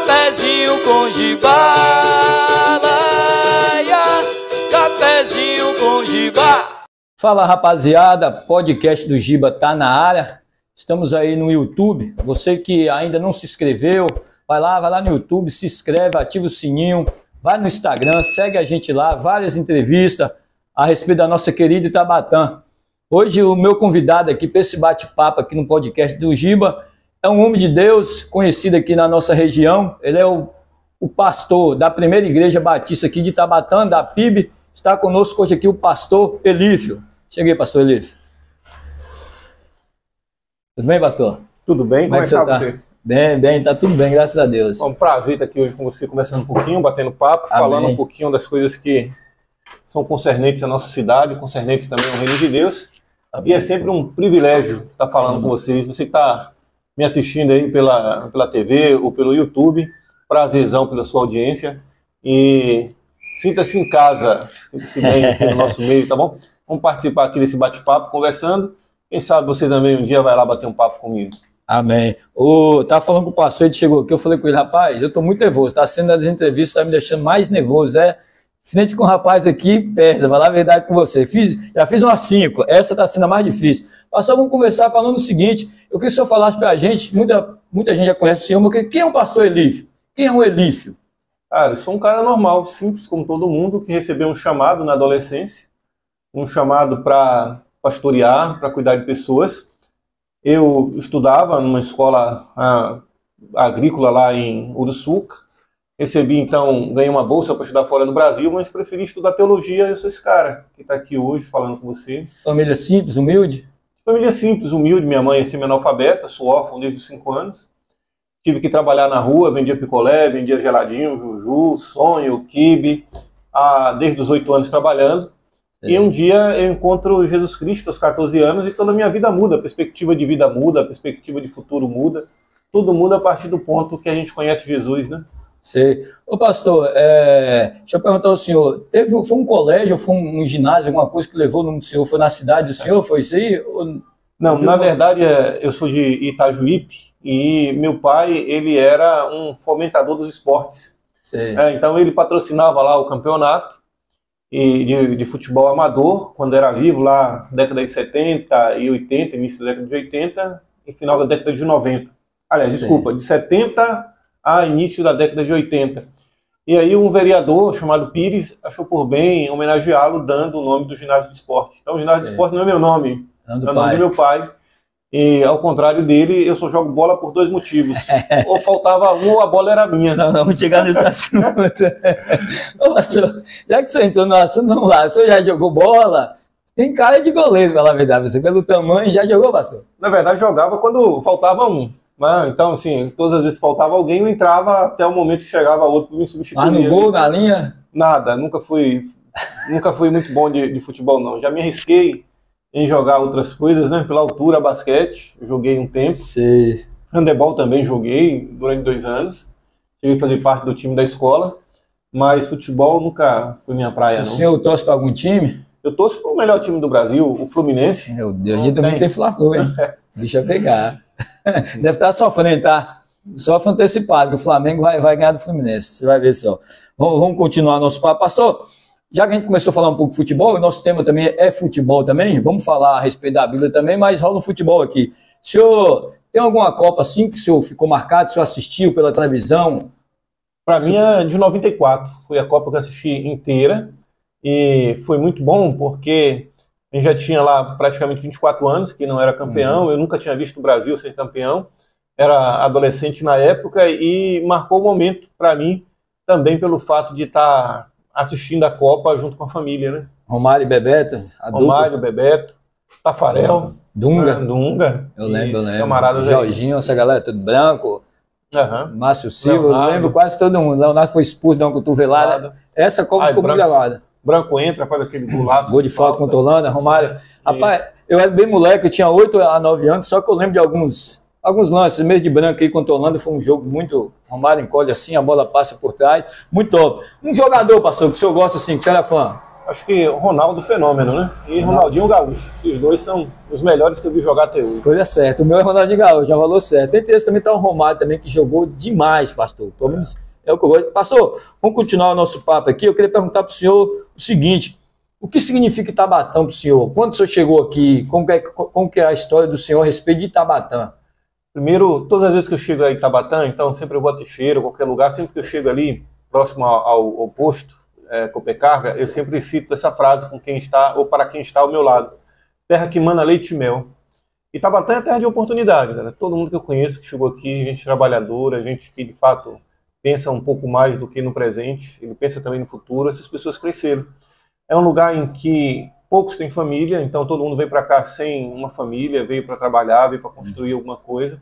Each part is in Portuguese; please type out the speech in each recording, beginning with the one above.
cafezinho com Gibá, cafezinho com Gibá. Fala rapaziada, podcast do Giba tá na área. Estamos aí no YouTube. Você que ainda não se inscreveu, vai lá no YouTube, se inscreve, ativa o sininho, vai no Instagram, segue a gente lá, várias entrevistas a respeito da nossa querida Itabatã. Hoje o meu convidado aqui para esse bate-papo aqui no podcast do Giba é um homem de Deus, conhecido aqui na nossa região. Ele é o pastor da primeira igreja batista aqui de Itabatã, da PIB. Está conosco hoje aqui o pastor Elífio. Cheguei, pastor Elífio. Tudo bem, pastor? Tudo bem? Como é que está você? Bem, tá tudo bem, graças a Deus. É um prazer estar aqui hoje com você, conversando um pouquinho, batendo papo, Amém. Falando um pouquinho das coisas que são concernentes à nossa cidade, concernentes também ao reino de Deus. Amém. E é sempre um privilégio estar falando com vocês. Você está me assistindo aí pela TV ou pelo YouTube, prazerzão pela sua audiência. E sinta-se em casa, sinta-se bem aqui no nosso meio, tá bom? Vamos participar aqui desse bate-papo, conversando. Quem sabe você também um dia vai lá bater um papo comigo. Amém. Tava falando com o pastor, ele chegou aqui, eu falei com ele, rapaz, eu tô muito nervoso, tá sendo as entrevistas, tá me deixando mais nervoso, frente com o rapaz aqui, pesa, vou falar a verdade com você, já fiz umas 5, essa tá sendo a mais difícil. Pastor, vamos conversar falando o seguinte, eu queria que o senhor falasse pra gente, muita gente já conhece o senhor, mas quem é o pastor Elífio? Quem é o Elífio? Cara, eu sou um cara normal, simples como todo mundo, que recebeu um chamado na adolescência, um chamado para pastorear, para cuidar de pessoas. Eu estudava numa escola agrícola lá em Uruçuca, recebi então, ganhei uma bolsa para estudar fora do Brasil, mas preferi estudar teologia. Eu sou esse cara que está aqui hoje falando com você. Família simples, humilde? Família simples, humilde, minha mãe é semi-analfabeta, sou órfão desde os 5 anos. Tive que trabalhar na rua, vendia picolé, vendia geladinho, juju, sonho, quibe, desde os 8 anos trabalhando. E um dia eu encontro Jesus Cristo aos 14 anos e toda a minha vida muda, a perspectiva de vida muda, a perspectiva de futuro muda. Tudo muda a partir do ponto que a gente conhece Jesus, né? Sei. Ô pastor, deixa eu perguntar ao senhor, foi um colégio, foi um ginásio, alguma coisa que levou o nome do senhor? Foi na cidade do senhor, foi isso aí? Não, na verdade eu sou de Itajuípe e meu pai, ele era um fomentador dos esportes. Sei. Então ele patrocinava lá o campeonato de futebol amador, quando era vivo, lá na década de 70 e 80, início da década de 80 e final da década de 90. Aliás, Sim. desculpa, de 70 a início da década de 80. E aí um vereador chamado Pires achou por bem homenageá-lo dando o nome do ginásio de esporte. Então o ginásio de esporte não é meu nome, é o nome do meu pai. E ao contrário dele, eu só jogo bola por 2 motivos. Ou faltava um, ou a bola era minha. Não, vamos chegar nesse assunto. Ô, pastor, já que o senhor entrou no assunto, vamos lá. O senhor já jogou bola? Tem cara de goleiro, pra falar a verdade. Você, pelo tamanho, já jogou, pastor? Na verdade, jogava quando faltava um. Então, assim, todas as vezes que faltava alguém, eu entrava até o momento que chegava outro para me substituir. Mas no gol, na linha? Nada, nunca fui muito bom de futebol, não. Já me arrisquei em jogar outras coisas, né? Pela altura, basquete, joguei um tempo. Sei. Handebol também joguei durante 2 anos. Cheguei a fazer parte do time da escola, mas futebol nunca foi minha praia, não. O senhor torce para algum time? Eu torço para o melhor time do Brasil, o Fluminense. Meu Deus, a gente também tem Fla-Flu, hein? Deixa eu pegar. Deve estar sofrendo, tá? Sofre antecipado, que o Flamengo vai ganhar do Fluminense. Você vai ver só. Vamos continuar nosso papo. Pastor, já que a gente começou a falar um pouco de futebol, o nosso tema também é futebol também, vamos falar a respeito da Bíblia também, mas rola no futebol aqui. O senhor tem alguma Copa assim que o senhor ficou marcado, o senhor assistiu pela televisão? Para mim é de 94, foi a Copa que eu assisti inteira e foi muito bom porque a gente já tinha lá praticamente 24 anos que não era campeão, eu nunca tinha visto o Brasil ser campeão, era adolescente na época e marcou o momento para mim também pelo fato de estar assistindo a Copa junto com a família, né? Romário e Bebeto? Romário, Bebeto, Tafarel, Dunga. Eu lembro. Camaradas Jorginho, essa galera, tudo branco. Márcio Silva, Leonardo. eu lembro quase todo mundo. Leonardo foi expulso de uma cotovelada. Essa Copa ficou muito gravada. Branco entra, faz aquele golaço. Gol de falta contra o Holanda, Romário. Rapaz, eu era bem moleque, eu tinha 8 a 9 anos, só que eu lembro de alguns lances, mesmo de branco aí contra o Holanda, foi um jogo muito... Romário encolhe assim, a bola passa por trás, muito top. Um jogador, pastor, que o senhor gosta assim, que o senhor é fã? acho que Ronaldo Fenômeno, né? E Ronaldinho Gaúcho. Esses dois são os melhores que eu vi jogar até hoje. Escolha certa. O meu é Ronaldinho Gaúcho, já falou certo. Tem interesse também, tá o Romário também, que jogou demais, pastor. Pelo menos é o que eu gosto. Pastor, vamos continuar o nosso papo aqui. Eu queria perguntar para o senhor o seguinte: o que significa Itabatã para o senhor? Quando o senhor chegou aqui, como que é a história do senhor a respeito de Itabatã? Primeiro, todas as vezes que eu chego a Itabatã, então sempre eu vou a Teixeira, qualquer lugar, sempre que eu chego ali, próximo ao posto, Copecarga, eu sempre cito essa frase com quem está, ou para quem está ao meu lado. Terra que mana leite e mel. Itabatã é terra de oportunidade, né? Todo mundo que eu conheço que chegou aqui, gente trabalhadora, gente que de fato pensa um pouco mais do que no presente, ele pensa também no futuro, essas pessoas cresceram. É um lugar em que poucos têm família, então todo mundo veio para cá sem uma família, veio para trabalhar, veio para construir alguma coisa.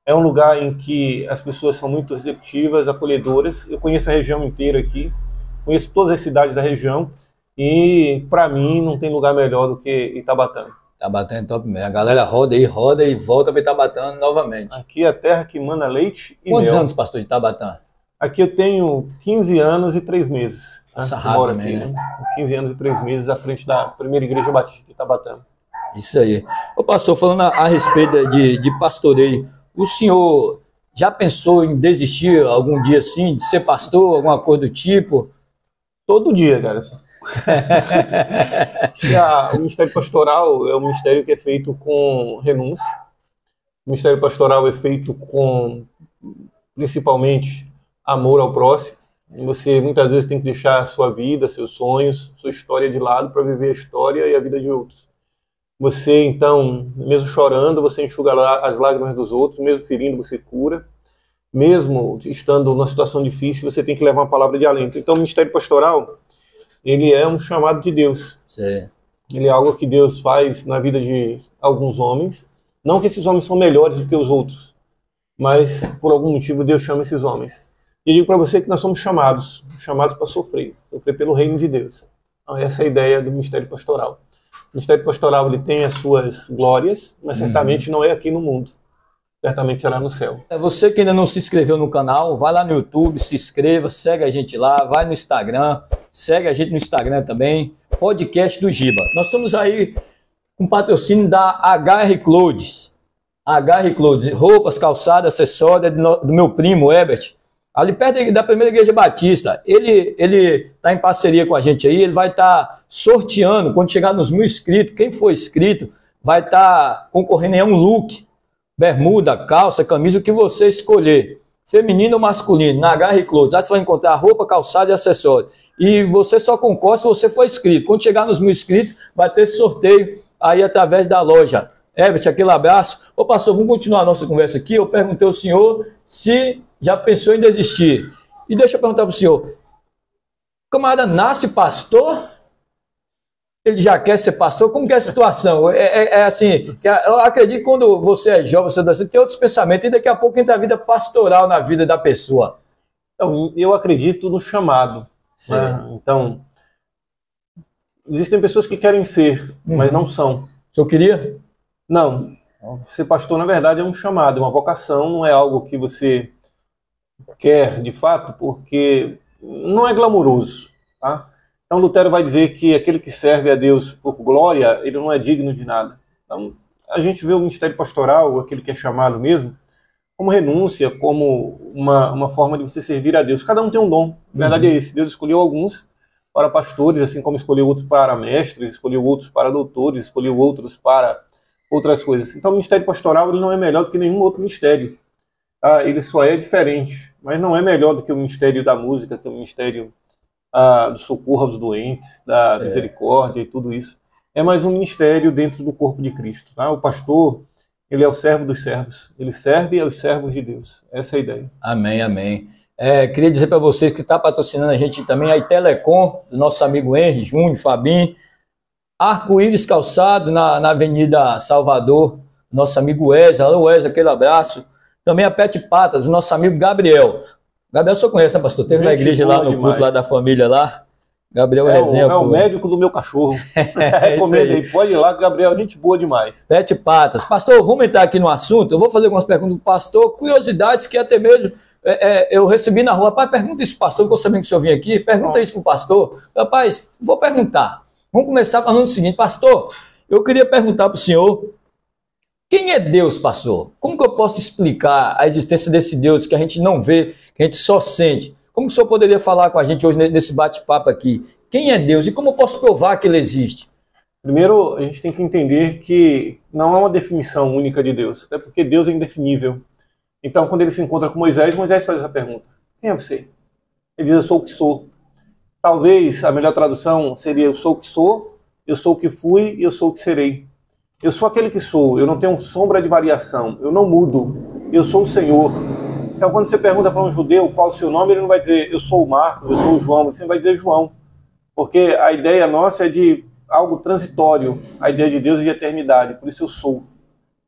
É um lugar em que as pessoas são muito receptivas, acolhedoras. Eu conheço a região inteira aqui, conheço todas as cidades da região e, para mim, não tem lugar melhor do que Itabatã. Itabatã é top mesmo. A galera roda e volta para Itabatã novamente. Aqui é a terra que mana leite e Quantos mel. anos, pastor, de Itabatã? Aqui eu tenho 15 anos e 3 meses. Passa Eu rápido moro também, aqui, né? 15 anos e 3 meses à frente da primeira igreja batista de Itabatã. Isso aí. Ô pastor, falando a respeito de pastoreio, o senhor já pensou em desistir algum dia assim, de ser pastor, alguma coisa do tipo? Todo dia, cara. O ministério pastoral é um ministério que é feito com renúncia. O ministério pastoral é feito com, principalmente, amor ao próximo. Você muitas vezes tem que deixar a sua vida, seus sonhos, sua história de lado para viver a história e a vida de outros. Você, então, mesmo chorando, você enxuga as lágrimas dos outros, mesmo ferindo, você cura. Mesmo estando numa situação difícil, você tem que levar uma palavra de alento. Então, o ministério pastoral, ele é um chamado de Deus. Sim. Ele é algo que Deus faz na vida de alguns homens. Não que esses homens são melhores do que os outros, mas por algum motivo Deus chama esses homens. E eu digo para você que nós somos chamados para sofrer pelo reino de Deus. Então, essa é a ideia do ministério pastoral. O ministério pastoral ele tem as suas glórias, mas certamente não é aqui no mundo. Certamente será no céu. Você que ainda não se inscreveu no canal, vai lá no YouTube, se inscreva, segue a gente lá, vai no Instagram, segue a gente no Instagram também, podcast do Giba. Nós estamos aí com patrocínio da HR Clothes. HR Clothes, roupas, calçadas, acessórios, do meu primo, Herbert. Ali perto da primeira igreja batista, ele está em parceria com a gente aí, ele vai estar sorteando, quando chegar nos 1000 inscritos, quem for inscrito vai estar concorrendo a um look, bermuda, calça, camisa, o que você escolher, feminino ou masculino, na HR Clothes. Lá você vai encontrar roupa, calçada e acessórios. E você só concorre se você for inscrito. Quando chegar nos 1000 inscritos, vai ter esse sorteio aí através da loja. Herbert, aquele abraço. Ô pastor, vamos continuar a nossa conversa aqui. Eu perguntei ao senhor se já pensou em desistir. E deixa eu perguntar para o senhor, o camarada nasce pastor? Ele já quer ser pastor? Como que é a situação? É assim, eu acredito que quando você é jovem, você tem outros pensamentos, e daqui a pouco entra a vida pastoral na vida da pessoa. Então, eu acredito no chamado. Né? Então, existem pessoas que querem ser, mas não são. O senhor queria? Não. Ser pastor, na verdade, é um chamado, é uma vocação, não é algo que você quer, de fato, porque não é glamuroso, tá? Então, Lutero vai dizer que aquele que serve a Deus por glória, ele não é digno de nada. Então, a gente vê o ministério pastoral, aquele que é chamado mesmo, como renúncia, como uma forma de você servir a Deus. Cada um tem um dom, a verdade é esse. Deus escolheu alguns para pastores, assim como escolheu outros para mestres, escolheu outros para doutores, escolheu outros para outras coisas. Então, o ministério pastoral ele não é melhor do que nenhum outro ministério. Tá? Ele só é diferente, mas não é melhor do que o ministério da música, que é o ministério do socorro aos doentes, da misericórdia e tudo isso. É mais um ministério dentro do corpo de Cristo. Tá? O pastor, ele é o servo dos servos. Ele serve aos servos de Deus. Essa é a ideia. Amém, amém. Queria dizer para vocês que está patrocinando a gente também a Telecom, do nosso amigo Henry, Júnior, Fabinho. Arco-Íris Calçado, na Avenida Salvador, nosso amigo Wesley. Alô, Wesley, aquele abraço. Também a Pet Patas, do nosso amigo Gabriel. Gabriel, o senhor conhece, né, pastor? Teve na igreja lá, no culto lá da família lá. Gabriel é resenha, o médico do meu cachorro. Recomendo aí. Pode ir lá, Gabriel, gente boa demais. Pet Patas. Pastor, vamos entrar aqui no assunto. Eu vou fazer algumas perguntas do pastor, curiosidades que até mesmo eu recebi na rua. Rapaz, pergunta isso pro pastor, que eu sabia que o senhor vinha aqui. Pergunta isso pro pastor. Rapaz, vou perguntar. Vamos começar falando o seguinte, pastor, eu queria perguntar pro senhor, quem é Deus, pastor? Como que eu posso explicar a existência desse Deus que a gente não vê, que a gente só sente? Como que o senhor poderia falar com a gente hoje nesse bate-papo aqui? Quem é Deus e como eu posso provar que ele existe? Primeiro, a gente tem que entender que não há uma definição única de Deus, até porque Deus é indefinível. Então, quando ele se encontra com Moisés, Moisés faz essa pergunta: quem é você? Ele diz: eu sou o que sou. Talvez a melhor tradução seria: eu sou o que sou, eu sou o que fui e eu sou o que serei. Eu sou aquele que sou, eu não tenho sombra de variação, eu não mudo, eu sou o Senhor. Então, quando você pergunta para um judeu qual é o seu nome, ele não vai dizer: eu sou o Marcos, eu sou o João, você vai dizer João. Porque a ideia nossa é de algo transitório, a ideia de Deus é de eternidade, por isso eu sou.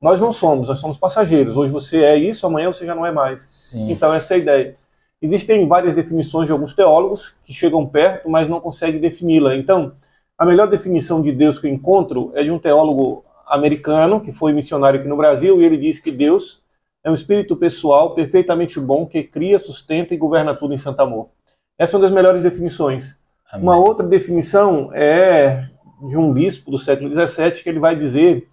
Nós não somos, nós somos passageiros. Hoje você é isso, amanhã você já não é mais. Sim. Então essa é a ideia. Existem várias definições de alguns teólogos que chegam perto, mas não conseguem defini-la. Então, a melhor definição de Deus que eu encontro é de um teólogo americano, que foi missionário aqui no Brasil, e ele diz que Deus é um espírito pessoal perfeitamente bom, que cria, sustenta e governa tudo em santo amor. Essa é uma das melhores definições. Amém. Uma outra definição é de um bispo do século XVII, que ele vai dizer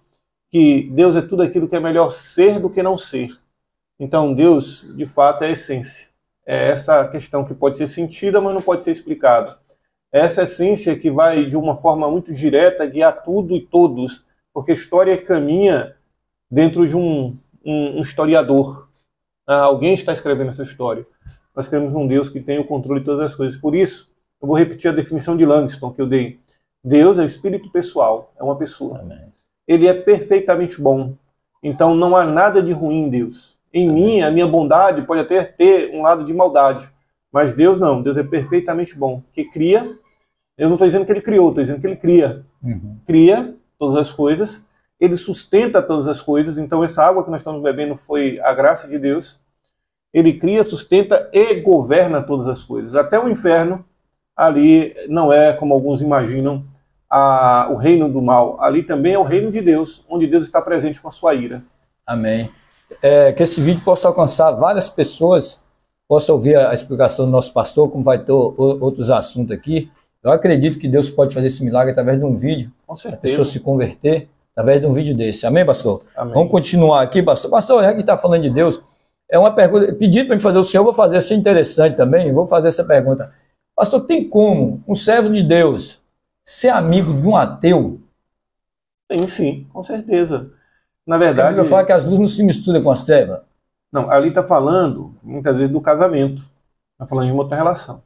que Deus é tudo aquilo que é melhor ser do que não ser. Então Deus, de fato, é a essência. É essa questão que pode ser sentida, mas não pode ser explicada. É essa essência que vai, de uma forma muito direta, guiar tudo e todos, porque a história caminha dentro de um historiador. Alguém está escrevendo essa história. Nós queremos um Deus que tem o controle de todas as coisas. Por isso, eu vou repetir a definição de Langston que eu dei. Deus é espírito pessoal, é uma pessoa. Amém. Ele é perfeitamente bom. Então não há nada de ruim em Deus. Em mim, a minha bondade pode até ter um lado de maldade. Mas Deus não. Deus é perfeitamente bom. Que cria. Eu não estou dizendo que ele criou, estou dizendo que ele cria. Cria todas as coisas. Ele sustenta todas as coisas. Então essa água que nós estamos bebendo foi a graça de Deus. Ele cria, sustenta e governa todas as coisas. Até o inferno, ali não é como alguns imaginam, o reino do mal. Ali também é o reino de Deus, onde Deus está presente com a sua ira. Amém. Que esse vídeo possa alcançar várias pessoas, possa ouvir a explicação do nosso pastor, como vai ter outros assuntos aqui. Eu acredito que Deus pode fazer esse milagre através de um vídeo, com certeza, a pessoa se converter através de um vídeo desse. Amém, pastor? Amém. Vamos continuar aqui, pastor. Pastor, já que está falando de Deus, é uma pergunta, pedido para me fazer o senhor, eu vou fazer, achei interessante também, vou fazer essa pergunta. Pastor, tem como um servo de Deus ser amigo de um ateu? Tem sim, com certeza. Na verdade... Eu falo que as luzes não se misturam com as trevas. Não, ali está falando, muitas vezes, do casamento. Está falando de uma outra relação.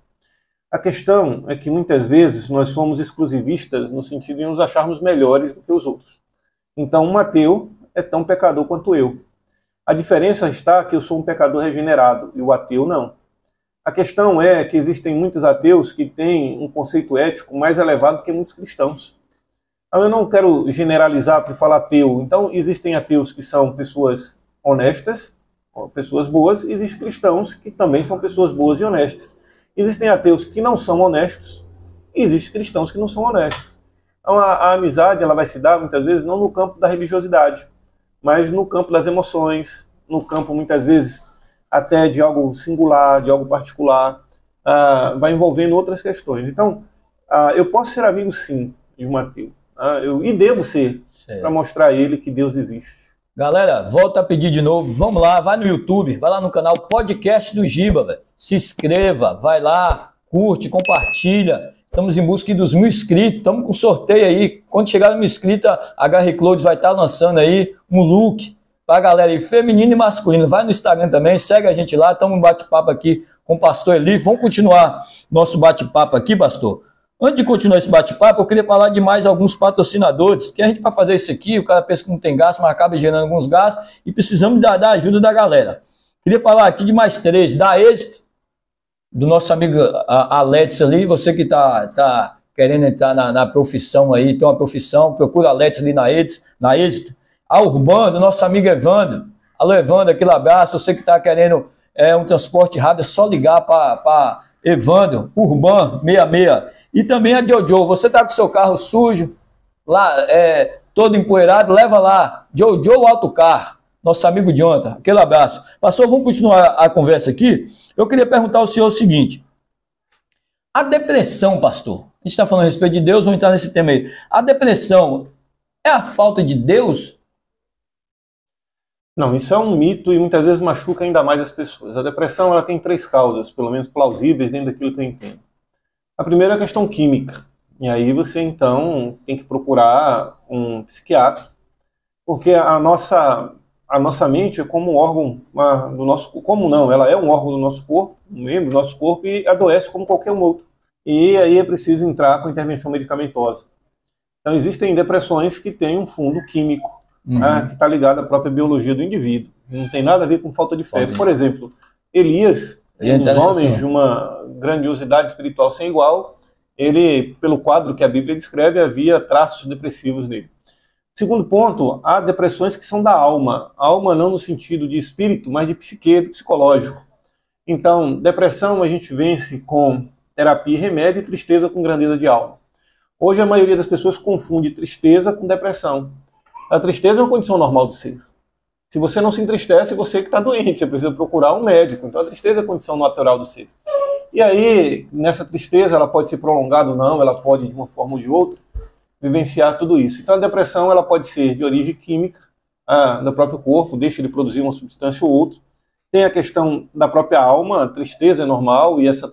A questão é que, muitas vezes, nós somos exclusivistas no sentido de nos acharmos melhores do que os outros. Então, um ateu é tão pecador quanto eu. A diferença está que eu sou um pecador regenerado e o ateu não. A questão é que existem muitos ateus que têm um conceito ético mais elevado que muitos cristãos. Eu não quero generalizar para falar ateu. Então, existem ateus que são pessoas honestas, pessoas boas, e existem cristãos que também são pessoas boas e honestas. Existem ateus que não são honestos, e existem cristãos que não são honestos. Então, a amizade ela vai se dar, muitas vezes, não no campo da religiosidade, mas no campo das emoções, no campo, muitas vezes, até de algo singular, de algo particular, vai envolvendo outras questões. Então, eu posso ser amigo, sim, de um ateu. E devo ser, para mostrar a ele que Deus existe. Galera, volta a pedir de novo, vamos lá, vai no YouTube, vai lá no canal Podcast do Giba, véio. Se inscreva, vai lá, curte, compartilha. Estamos em busca dos 1000 inscritos, estamos com sorteio aí. Quando chegar no 1000 inscritos, a HR Clothes vai estar lançando aí um look para a galera aí, feminino e masculino. Vai no Instagram também, segue a gente lá, estamos no bate-papo aqui com o pastor Eli. Vamos continuar nosso bate-papo aqui, pastor. Antes de continuar esse bate-papo, eu queria falar de mais alguns patrocinadores, que a gente, para fazer isso aqui, o cara pensa que não tem gasto, mas acaba gerando alguns gastos, e precisamos da ajuda da galera. Queria falar aqui de mais 3, da Êxito, do nosso amigo Alex ali, você que tá querendo entrar na profissão aí, tem uma profissão, procura Alex ali na Êxito. A Urbano, do nosso amigo Evandro. Alô, Evandro, aquele abraço, você que está querendo um transporte rápido, é só ligar para Evandro, Urban 66. E também a Jojo. Você está com seu carro sujo, lá, todo empoeirado, leva lá. Jojo Autocar, nosso amigo Jonathan. Aquele abraço. Pastor, vamos continuar a conversa aqui. Eu queria perguntar ao senhor o seguinte. A depressão, pastor, a gente está falando a respeito de Deus, vamos entrar nesse tema aí. A depressão é a falta de Deus? Não, isso é um mito e muitas vezes machuca ainda mais as pessoas. A depressão ela tem 3 causas, pelo menos plausíveis dentro daquilo que eu entendo. A primeira é a questão química. E aí você então tem que procurar um psiquiatra, porque a nossa mente é como um órgão do nosso corpo. Como não? Ela é um órgão do nosso corpo, um membro do nosso corpo e adoece como qualquer um outro. E aí é preciso entrar com intervenção medicamentosa. Então existem depressões que têm um fundo químico, que está ligado à própria biologia do indivíduo. Não tem nada a ver com falta de fé. Por exemplo, Elias, um dos homens de uma grandiosidade espiritual sem igual, ele, pelo quadro que a Bíblia descreve, havia traços depressivos nele. Segundo ponto, há depressões que são da alma. Alma não no sentido de espírito, mas de psique, psicológico. Então, depressão a gente vence com terapia e remédio e tristeza com grandeza de alma. Hoje a maioria das pessoas confunde tristeza com depressão. A tristeza é uma condição normal do ser. Se você não se entristece, você que está doente, você precisa procurar um médico. Então a tristeza é a condição natural do ser. E aí, nessa tristeza, ela pode ser prolongada ou não, ela pode, de uma forma ou de outra, vivenciar tudo isso. Então a depressão ela pode ser de origem química, do próprio corpo, deixa de produzir uma substância ou outra. Tem a questão da própria alma, a tristeza é normal e essa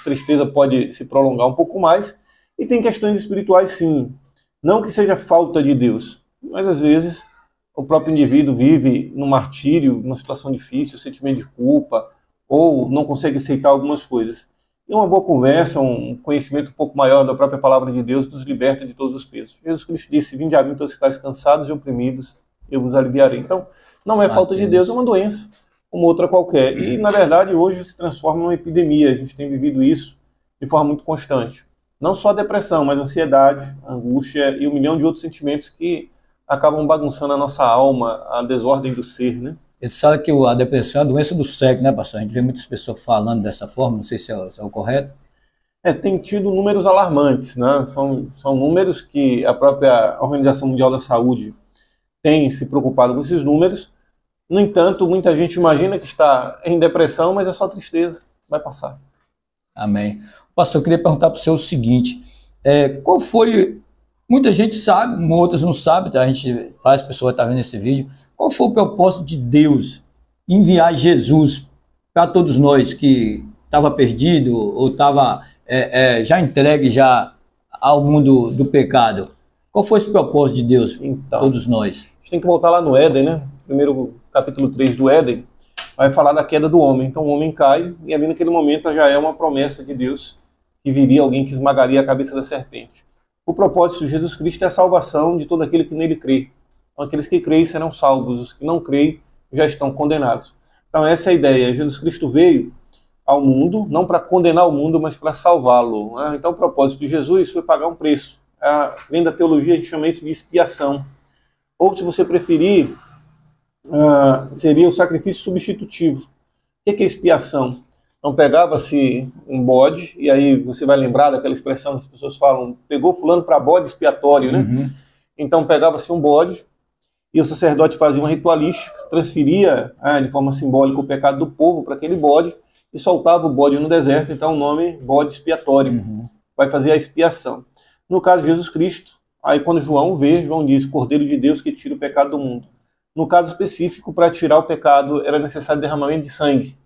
tristeza pode se prolongar um pouco mais. E tem questões espirituais sim. Não que seja falta de Deus, mas às vezes o próprio indivíduo vive num martírio, numa situação difícil, sentimento de culpa, ou não consegue aceitar algumas coisas. E uma boa conversa, um conhecimento um pouco maior da própria palavra de Deus nos liberta de todos os pesos. Jesus Cristo disse, vinde a mim todos os que estáis cansados e oprimidos, eu vos aliviarei. Então, não é falta de Deus, é uma doença, como outra qualquer. E, na verdade, hoje se transforma numa epidemia. A gente tem vivido isso de forma muito constante. Não só a depressão, mas a ansiedade, a angústia e 1 milhão de outros sentimentos que acabam bagunçando a nossa alma, a desordem do ser, né? Ele sabe que a depressão é a doença do século, né, pastor? A gente vê muitas pessoas falando dessa forma, não sei se é o correto. Tem tido números alarmantes, né? São números que a própria Organização Mundial da Saúde tem se preocupado com esses números. No entanto, muita gente imagina que está em depressão, mas é só tristeza, vai passar. Amém. Pastor, eu queria perguntar para o senhor o seguinte, qual foi, muita gente sabe, outras não sabem, tá? Várias pessoas estão vendo esse vídeo, qual foi o propósito de Deus em enviar Jesus para todos nós que estava perdido ou estava já entregue já ao mundo do pecado? Qual foi esse propósito de Deus para todos nós? A gente tem que voltar lá no Éden, né? Primeiro capítulo 3 do Éden, vai falar da queda do homem. Então o homem cai e ali naquele momento já é uma promessa de Deus que viria alguém que esmagaria a cabeça da serpente. O propósito de Jesus Cristo é a salvação de todo aquele que nele crê. Então, aqueles que creem serão salvos, os que não creem já estão condenados. Então essa é a ideia. Jesus Cristo veio ao mundo, não para condenar o mundo, mas para salvá-lo. Né? Então o propósito de Jesus foi pagar um preço. Vem da teologia, a gente chama isso de expiação. Ou se você preferir, seria o sacrifício substitutivo. O que é expiação? Então pegava-se um bode, e aí você vai lembrar daquela expressão que as pessoas falam, pegou fulano para bode expiatório, né? Uhum. Então pegava-se um bode, e o sacerdote fazia uma ritualística, transferia de forma simbólica o pecado do povo para aquele bode, e soltava o bode no deserto, então o nome bode expiatório, vai fazer a expiação. No caso de Jesus Cristo, aí quando João vê, João diz, Cordeiro de Deus que tira o pecado do mundo. No caso específico, para tirar o pecado, era necessário derramamento de sangue.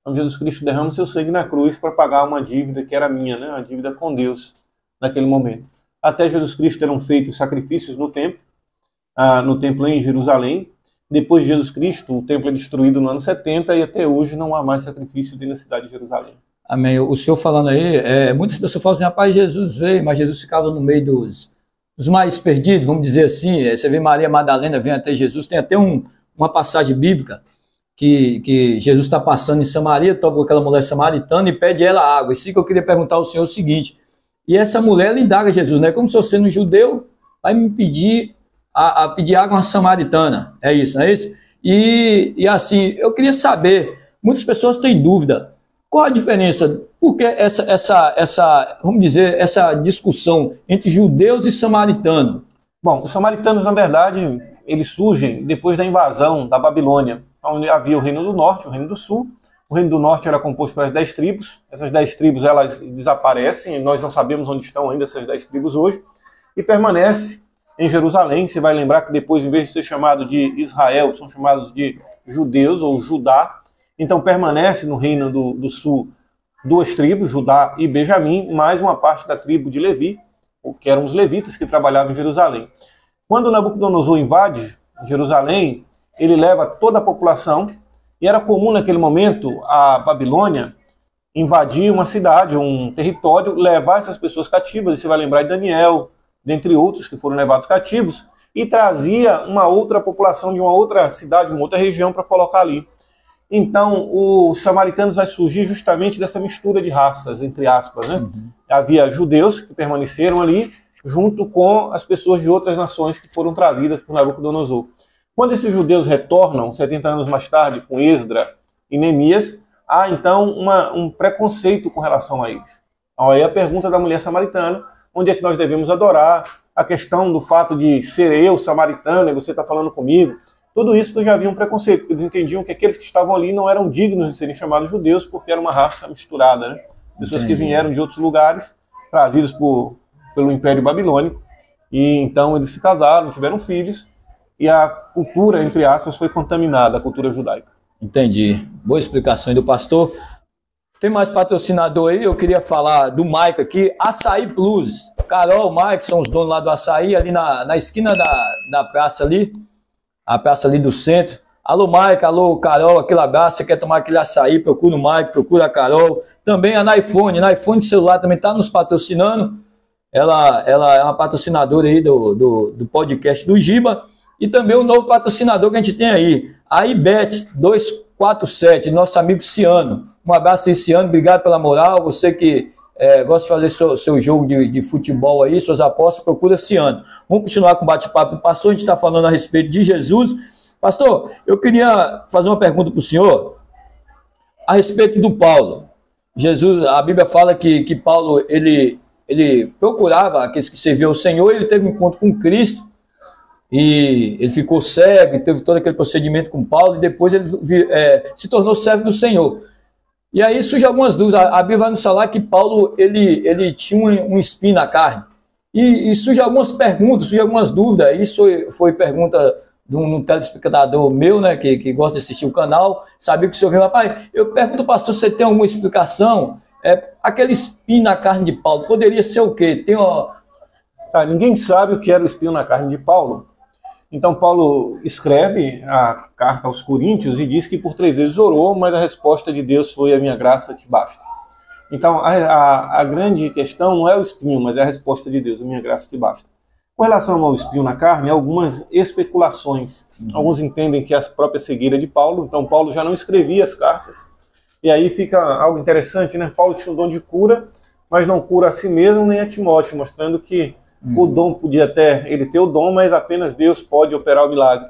Então Jesus Cristo derrama o seu sangue na cruz para pagar uma dívida que era minha, né? Uma dívida com Deus naquele momento. Até Jesus Cristo eram feitos sacrifícios no templo em Jerusalém. Depois de Jesus Cristo, o templo é destruído no ano 70 e até hoje não há mais sacrifício dentro da cidade de Jerusalém. Amém. O senhor falando aí, muitas pessoas falam assim, rapaz, Jesus veio, mas Jesus ficava no meio dos mais perdidos, vamos dizer assim. Você vê Maria Madalena, vem até Jesus, tem até uma passagem bíblica que Jesus está passando em Samaria, toca com aquela mulher samaritana e pede ela água. Isso que eu queria perguntar ao senhor o seguinte, e essa mulher, ela indaga Jesus, né? Como se eu sendo judeu, vai me pedir a pedir água a uma samaritana, é isso, não é isso? E assim, eu queria saber, muitas pessoas têm dúvida, Qual a diferença? Por que vamos dizer, essa discussão entre judeus e samaritanos? Bom, os samaritanos, na verdade, eles surgem depois da invasão da Babilônia, onde havia o Reino do Norte e o Reino do Sul. O Reino do Norte era composto pelas 10 tribos. Essas 10 tribos elas desaparecem, e nós não sabemos onde estão ainda essas 10 tribos hoje, e permanece em Jerusalém. Você vai lembrar que depois, em vez de ser chamado de Israel, são chamados de judeus ou Judá. Então permanece no Reino do Sul 2 tribos, Judá e Benjamim, mais uma parte da tribo de Levi, que eram os levitas que trabalhavam em Jerusalém. Quando Nabucodonosor invade Jerusalém, ele leva toda a população, e era comum naquele momento a Babilônia invadir uma cidade, um território, levar essas pessoas cativas, e você vai lembrar de Daniel, dentre outros que foram levados cativos, e trazia uma outra população de uma outra cidade, uma outra região para colocar ali. Então, os samaritanos vai surgir justamente dessa mistura de raças, entre aspas, né? Havia judeus que permaneceram ali, junto com as pessoas de outras nações que foram trazidas por Nabucodonosor. Quando esses judeus retornam, 70 anos mais tarde, com Esdra e Neemias, há então um preconceito com relação a eles. Então, aí a pergunta da mulher samaritana, onde é que nós devemos adorar, a questão do fato de ser eu samaritano e você está falando comigo, tudo isso que já havia um preconceito, porque eles entendiam que aqueles que estavam ali não eram dignos de serem chamados judeus, porque era uma raça misturada, né? Pessoas que vieram de outros lugares, trazidos pelo Império Babilônico, e então eles se casaram, tiveram filhos, e a cultura, entre aspas, foi contaminada, a cultura judaica. Entendi. Boa explicação aí do pastor. Tem mais patrocinador aí? Eu queria falar do Mike aqui, Açaí Plus. Carol, Mike são os donos lá do açaí, ali na esquina da praça ali, a praça ali do centro. Alô, Mike, alô, Carol, aquele abraço. Você quer tomar aquele açaí, procura o Mike, procura a Carol. Também a Naiphone celular também está nos patrocinando. Ela é uma patrocinadora aí do podcast do Giba. E também o novo patrocinador que a gente tem aí, a iBet 247, nosso amigo Ciano. Um abraço aí, Ciano, obrigado pela moral. Você que gosta de fazer seu jogo de futebol aí, suas apostas, procura Ciano. Vamos continuar com o bate-papo do pastor. A gente está falando a respeito de Jesus. Pastor, eu queria fazer uma pergunta para o senhor a respeito do Paulo. Jesus, a Bíblia fala que Paulo ele procurava aqueles que serviam ao Senhor, ele teve um encontro com Cristo e ele ficou cego, teve todo aquele procedimento com Paulo e depois ele se tornou servo do Senhor. E aí surgem algumas dúvidas. A Bíblia vai nos falar que Paulo ele tinha um espinho na carne. E surgem algumas perguntas, surgem algumas dúvidas. Isso foi pergunta de um telespectador meu, né, que gosta de assistir o canal. Sabia que o senhor veio, rapaz, eu pergunto ao pastor se você tem alguma explicação. Aquele espinho na carne de Paulo poderia ser o quê? Ninguém sabe o que era o espinho na carne de Paulo. Então Paulo escreve a carta aos Coríntios e diz que por 3 vezes orou, mas a resposta de Deus foi: a minha graça te basta. Então a grande questão não é o espinho, mas é a resposta de Deus: a minha graça te basta. Com relação ao espinho na carne, há algumas especulações. Alguns entendem que é a própria cegueira de Paulo, então Paulo já não escrevia as cartas. E aí fica algo interessante, né? Paulo tinha o dom de cura, mas não cura a si mesmo nem a Timóteo, mostrando que o dom podia ele ter o dom, mas apenas Deus pode operar o milagre.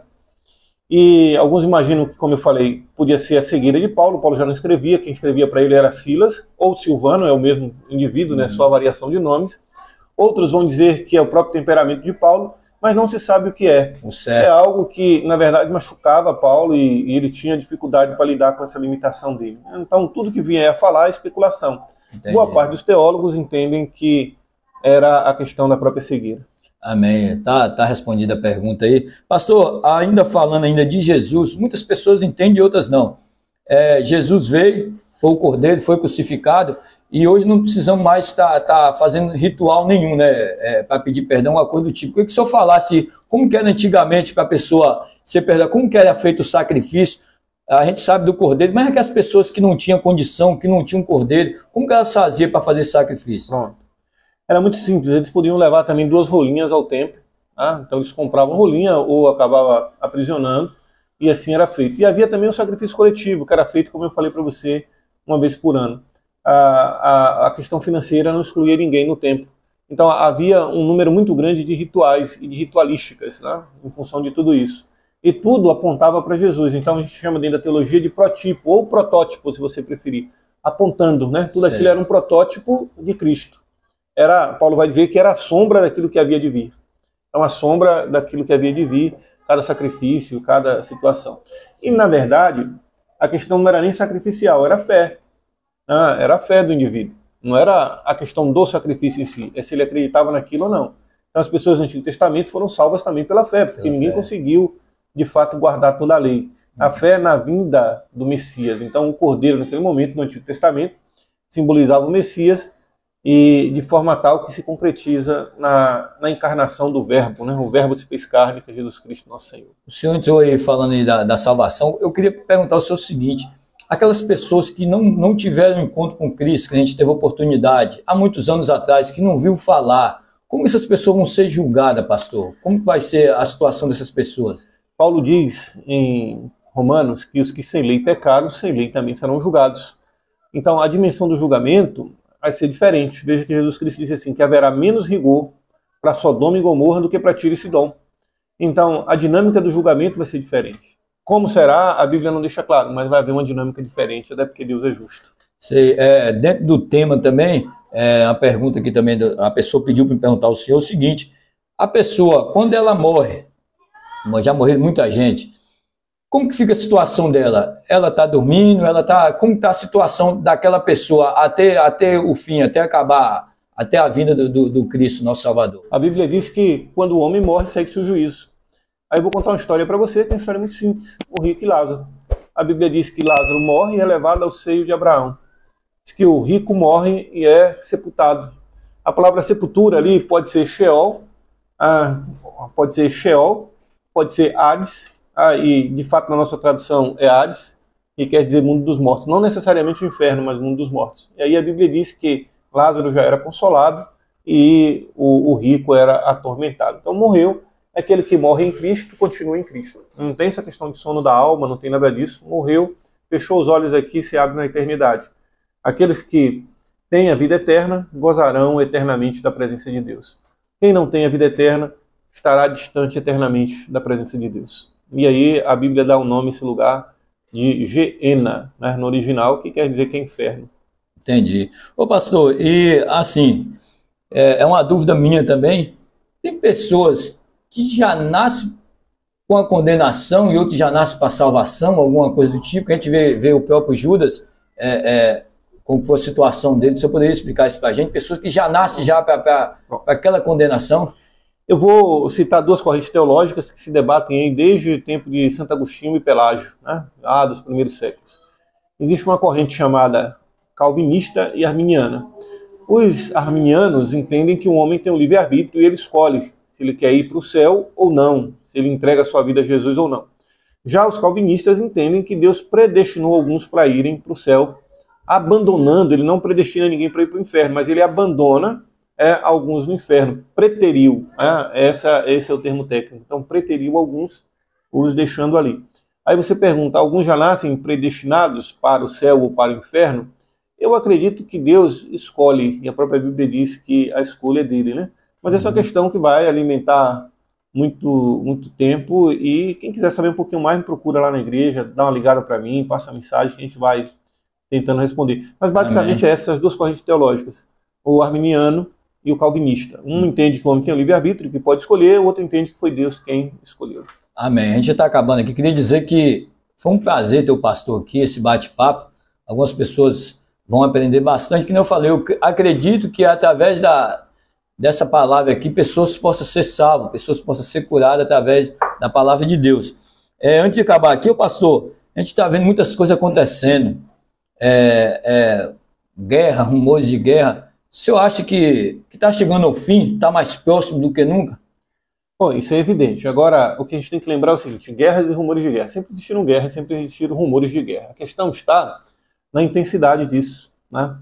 E alguns imaginam que, como eu falei, podia ser a cegueira de Paulo. Paulo já não escrevia, quem escrevia para ele era Silas, ou Silvano, é o mesmo indivíduo, né? Só a variação de nomes. Outros vão dizer que é o próprio temperamento de Paulo, mas não se sabe o que é. É algo que, na verdade, machucava Paulo e ele tinha dificuldade para lidar com essa limitação dele. Então, tudo que vier a falar é especulação. Entendi. Boa parte dos teólogos entendem que era a questão da própria cegueira. Amém. Tá respondida a pergunta aí. Pastor, ainda falando ainda de Jesus, muitas pessoas entendem e outras não. Jesus veio, foi o Cordeiro, foi crucificado, e hoje não precisamos mais estar fazendo ritual nenhum, né, para pedir perdão, uma coisa do tipo. Eu queria que o senhor falasse como que era antigamente para a pessoa ser perdoada, como que era feito o sacrifício. A gente sabe do Cordeiro, mas aquelas pessoas que não tinham condição, que não tinham Cordeiro, como que elas faziam para fazer sacrifício? Pronto. Era muito simples, eles podiam levar também 2 rolinhas ao templo, tá? Então eles compravam rolinha ou acabava aprisionando, e assim era feito. E havia também o sacrifício coletivo, que era feito, como eu falei para você, uma vez por ano. A questão financeira não excluía ninguém no templo. Então havia um número muito grande de rituais e de ritualísticas, né? Em função de tudo isso. E tudo apontava para Jesus. Então a gente chama dentro da teologia de protipo, ou protótipo, se você preferir. apontando, né? Tudo Certo. aquilo era um protótipo de Cristo. Paulo vai dizer que era a sombra daquilo que havia de vir. É uma sombra daquilo que havia de vir, cada sacrifício, cada situação. E, na verdade, a questão não era nem sacrificial, era a fé. Era a fé do indivíduo. Não era a questão do sacrifício em si, é se ele acreditava naquilo ou não. Então, as pessoas do Antigo Testamento foram salvas também pela fé, porque ninguém conseguiu, de fato, guardar toda a lei. A fé na vinda do Messias. Então, o Cordeiro, naquele momento, no Antigo Testamento, simbolizava o Messias, e de forma tal que se concretiza na encarnação do Verbo, né? O Verbo se fez carne, que é Jesus Cristo, nosso Senhor. O senhor entrou aí falando aí da salvação. Eu queria perguntar ao senhor o seguinte: aquelas pessoas que não tiveram encontro com Cristo, que a gente teve oportunidade há muitos anos atrás, que não viu falar, como essas pessoas vão ser julgadas, pastor? Como vai ser a situação dessas pessoas? Paulo diz em Romanos que os que sem lei pecaram, sem lei também serão julgados. Então, a dimensão do julgamento vai ser diferente. Veja que Jesus Cristo disse assim, que haverá menos rigor para Sodoma e Gomorra do que para Tiro e Sidom. Então, a dinâmica do julgamento vai ser diferente. Como será, a Bíblia não deixa claro, mas vai haver uma dinâmica diferente, até porque Deus é justo. Sei, dentro do tema também, a pergunta aqui também, a pessoa pediu para me perguntar ao senhor o seguinte: a pessoa, quando ela morre, já morreu muita gente, como que fica a situação dela? Ela está dormindo? Como está a situação daquela pessoa até o fim, até acabar, até a vinda do Cristo, nosso Salvador? A Bíblia diz que quando o homem morre, segue-se o juízo. Aí eu vou contar uma história para você, que é uma história muito simples, o rico e Lázaro. A Bíblia diz que Lázaro morre e é levado ao seio de Abraão. Diz que o rico morre e é sepultado. A palavra sepultura ali pode ser Sheol, pode ser Hades, e de fato na nossa tradução é Hades, que quer dizer mundo dos mortos. Não necessariamente o inferno, mas mundo dos mortos. E aí a Bíblia diz que Lázaro já era consolado e o rico era atormentado. Então morreu. Aquele que morre em Cristo continua em Cristo. Não tem essa questão de sono da alma, não tem nada disso. Morreu, fechou os olhos aqui e se abre na eternidade. Aqueles que têm a vida eterna gozarão eternamente da presença de Deus. Quem não tem a vida eterna estará distante eternamente da presença de Deus. E aí a Bíblia dá o nome a esse lugar de Geena, né, no original, que quer dizer que é inferno. Entendi. Ô pastor, e assim, é uma dúvida minha também, tem pessoas que já nascem com a condenação e outros já nascem para salvação, alguma coisa do tipo, que a gente vê o próprio Judas, como foi a situação dele, você poderia explicar isso para a gente? Pessoas que já nascem já para aquela condenação? Eu vou citar duas correntes teológicas que se debatem aí desde o tempo de Santo Agostinho e Pelágio, né, lá dos primeiros séculos. Existe uma corrente chamada calvinista e arminiana. Os arminianos entendem que o homem tem um livre-arbítrio e ele escolhe se ele quer ir para o céu ou não, se ele entrega a sua vida a Jesus ou não. Já os calvinistas entendem que Deus predestinou alguns para irem para o céu, abandonando, ele não predestina ninguém para ir para o inferno, mas ele abandona alguns no inferno, preteriu, esse é o termo técnico, então preteriu alguns, os deixando ali. Aí você pergunta, alguns já nascem predestinados para o céu ou para o inferno? Eu acredito que Deus escolhe, e a própria Bíblia diz que a escolha é dele, né? Mas essa é uma questão que vai alimentar muito tempo, e quem quiser saber um pouquinho mais, me procura lá na igreja, dá uma ligada para mim, passa a mensagem que a gente vai tentando responder. Mas basicamente essas duas correntes teológicas, o arminiano e o calvinista. Um entende que o homem tem o livre-arbítrio, que pode escolher, o outro entende que foi Deus quem escolheu. Amém. A gente já está acabando aqui. Queria dizer que foi um prazer ter o pastor aqui, esse bate-papo. Algumas pessoas vão aprender bastante, que nem eu falei, eu acredito que através dessa palavra aqui, pessoas possam ser salvas, pessoas possam ser curadas através da palavra de Deus. Antes de acabar aqui, pastor, a gente está vendo muitas coisas acontecendo, guerra, rumores de guerra. O senhor acha que está chegando ao fim, está mais próximo do que nunca? Bom, isso é evidente. Agora, o que a gente tem que lembrar é o seguinte, guerras e rumores de guerra. Sempre existiram guerras, sempre existiram rumores de guerra. A questão está na intensidade disso, né?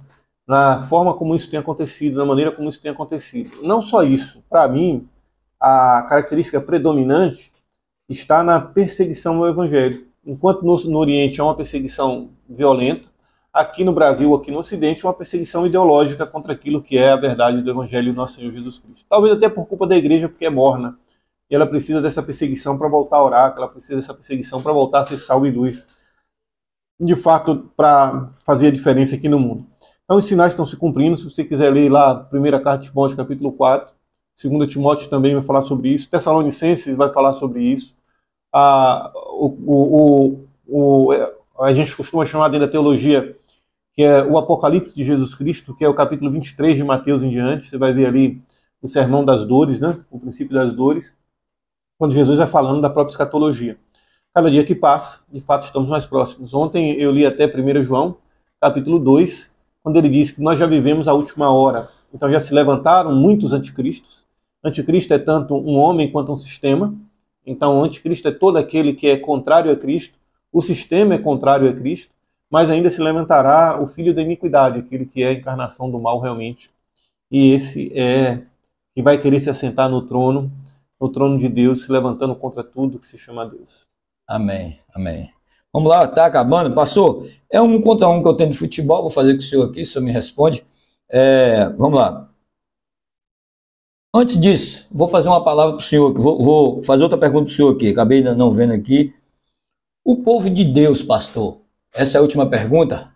Na forma como isso tem acontecido, na maneira como isso tem acontecido. Não só isso. Para mim, a característica predominante está na perseguição ao Evangelho. Enquanto no Oriente é uma perseguição violenta, aqui no Brasil, aqui no Ocidente, uma perseguição ideológica contra aquilo que é a verdade do Evangelho do nosso Senhor Jesus Cristo. Talvez até por culpa da igreja, porque é morna. E ela precisa dessa perseguição para voltar a orar, ela precisa dessa perseguição para voltar a ser sal e luz. de fato, para fazer a diferença aqui no mundo. Então, os sinais estão se cumprindo. Se você quiser ler lá, primeira carta de Timóteo, capítulo 4, 2 Timóteo também vai falar sobre isso, Tessalonicenses vai falar sobre isso. A gente costuma chamar dentro da teologia, que é o Apocalipse de Jesus Cristo, que é o capítulo 23 de Mateus em diante. Você vai ver ali o sermão das dores, né? O princípio das dores, quando Jesus vai falando da própria escatologia. Cada dia que passa, de fato, estamos mais próximos. Ontem eu li até 1 João, capítulo 2, quando ele diz que nós já vivemos a última hora. Então já se levantaram muitos anticristos. Anticristo é tanto um homem quanto um sistema. Então o anticristo é todo aquele que é contrário a Cristo. O sistema é contrário a Cristo. Mas ainda se levantará o filho da iniquidade, aquele que é a encarnação do mal realmente. E esse é que vai querer se assentar no trono de Deus, se levantando contra tudo que se chama Deus. Amém, amém. Vamos lá, tá acabando. Pastor, é 1 contra 1 que eu tenho de futebol, vou fazer com o senhor aqui, o senhor me responde. Vamos lá. Antes disso, vou fazer uma palavra para o senhor, vou fazer outra pergunta para o senhor aqui, acabei não vendo aqui. O povo de Deus, pastor, essa é a última pergunta,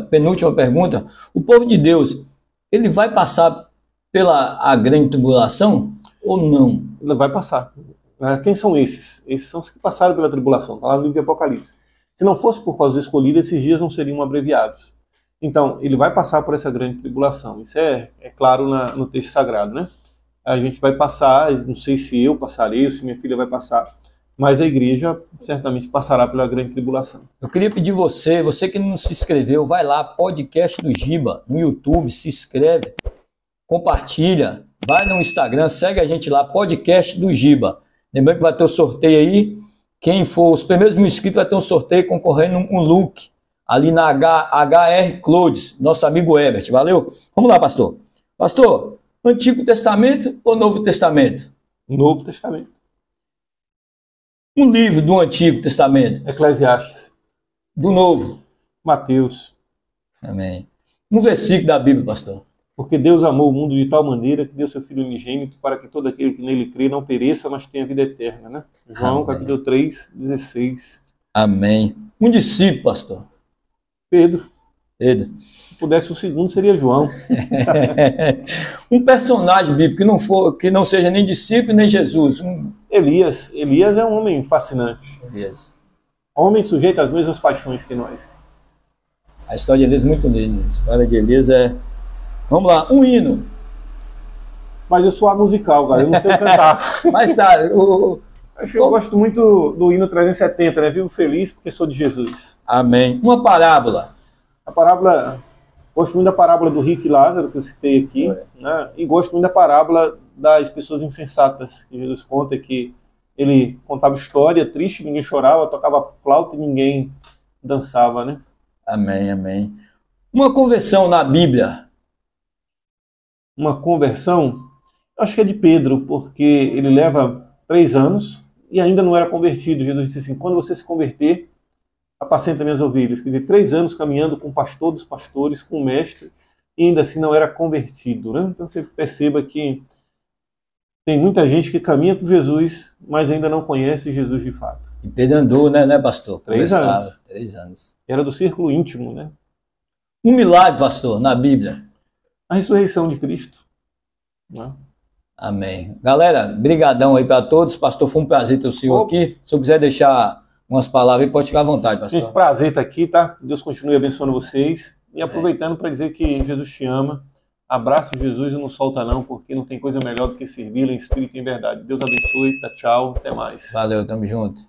penúltima pergunta. O povo de Deus, ele vai passar pela a grande tribulação ou não? Ele vai passar. Quem são esses? Esses são os que passaram pela tribulação, está lá no livro de Apocalipse. Se não fosse por causa do escolhido, esses dias não seriam abreviados. Então, ele vai passar por essa grande tribulação. Isso é claro no texto sagrado, né? A gente vai passar, não sei se eu passarei ou se minha filha vai passar, mas a igreja certamente passará pela grande tribulação. Eu queria pedir você que não se inscreveu, vai lá, podcast do Giba, no YouTube, se inscreve, compartilha, vai no Instagram, segue a gente lá, podcast do Giba. Lembrando que vai ter o sorteio aí, quem for, os primeiros 1000 inscritos vai ter um sorteio concorrendo um look, ali na HR Clothes, nosso amigo Herbert, valeu? Vamos lá, pastor. Pastor, Antigo Testamento ou Novo Testamento? Novo Testamento. Um livro do Antigo Testamento. Eclesiastes. Do Novo. Mateus. Amém. Um versículo da Bíblia, pastor. Porque Deus amou o mundo de tal maneira que deu seu Filho unigênito para que todo aquele que nele crê não pereça, mas tenha vida eterna, né? João, Amém. capítulo 3, 16. Amém. Um discípulo, pastor. Pedro. Se pudesse o segundo, seria João. Um personagem bíblico que não seja nem discípulo nem Jesus. Elias. Elias é um homem fascinante. Elias. Homem sujeito às mesmas paixões que nós. A história de Elias é muito linda. A história de Elias é... Vamos lá, um hino. Mas eu sou a musical, cara. Eu não sei cantar. Mas sabe, eu gosto muito do hino 370, né? Vivo feliz porque sou de Jesus. Amém. Uma parábola. A parábola... Gosto muito da parábola do rico e Lázaro, que eu citei aqui. Né? E gosto muito da parábola das pessoas insensatas, que Jesus conta que ele contava história triste, ninguém chorava, tocava flauta e ninguém dançava, né? Amém, amém. Uma conversão na Bíblia. Uma conversão, acho que é de Pedro, porque ele leva 3 anos e ainda não era convertido. Jesus disse assim, quando você se converter, apacenta minhas ovelhas. Quer dizer, 3 anos caminhando com o pastor dos pastores, com o mestre, e ainda assim não era convertido, né? Então você perceba que tem muita gente que caminha com Jesus, mas ainda não conhece Jesus de fato. E Pedro andou, né, pastor? 3 anos. 3 anos. Era do círculo íntimo, né? Um milagre, pastor, na Bíblia. A ressurreição de Cristo. Né? Amém. Galera, brigadão aí para todos. Pastor, foi um prazer ter o senhor aqui. Se eu quiser deixar umas palavras aí, pode ficar à vontade, pastor. Gente, prazer estar aqui, tá? Deus continue abençoando vocês. E aproveitando para dizer que Jesus te ama. Abraça Jesus e não solta não, porque não tem coisa melhor do que servi-lo em espírito e em verdade. Deus abençoe, tá, tchau, até mais. Valeu, tamo junto.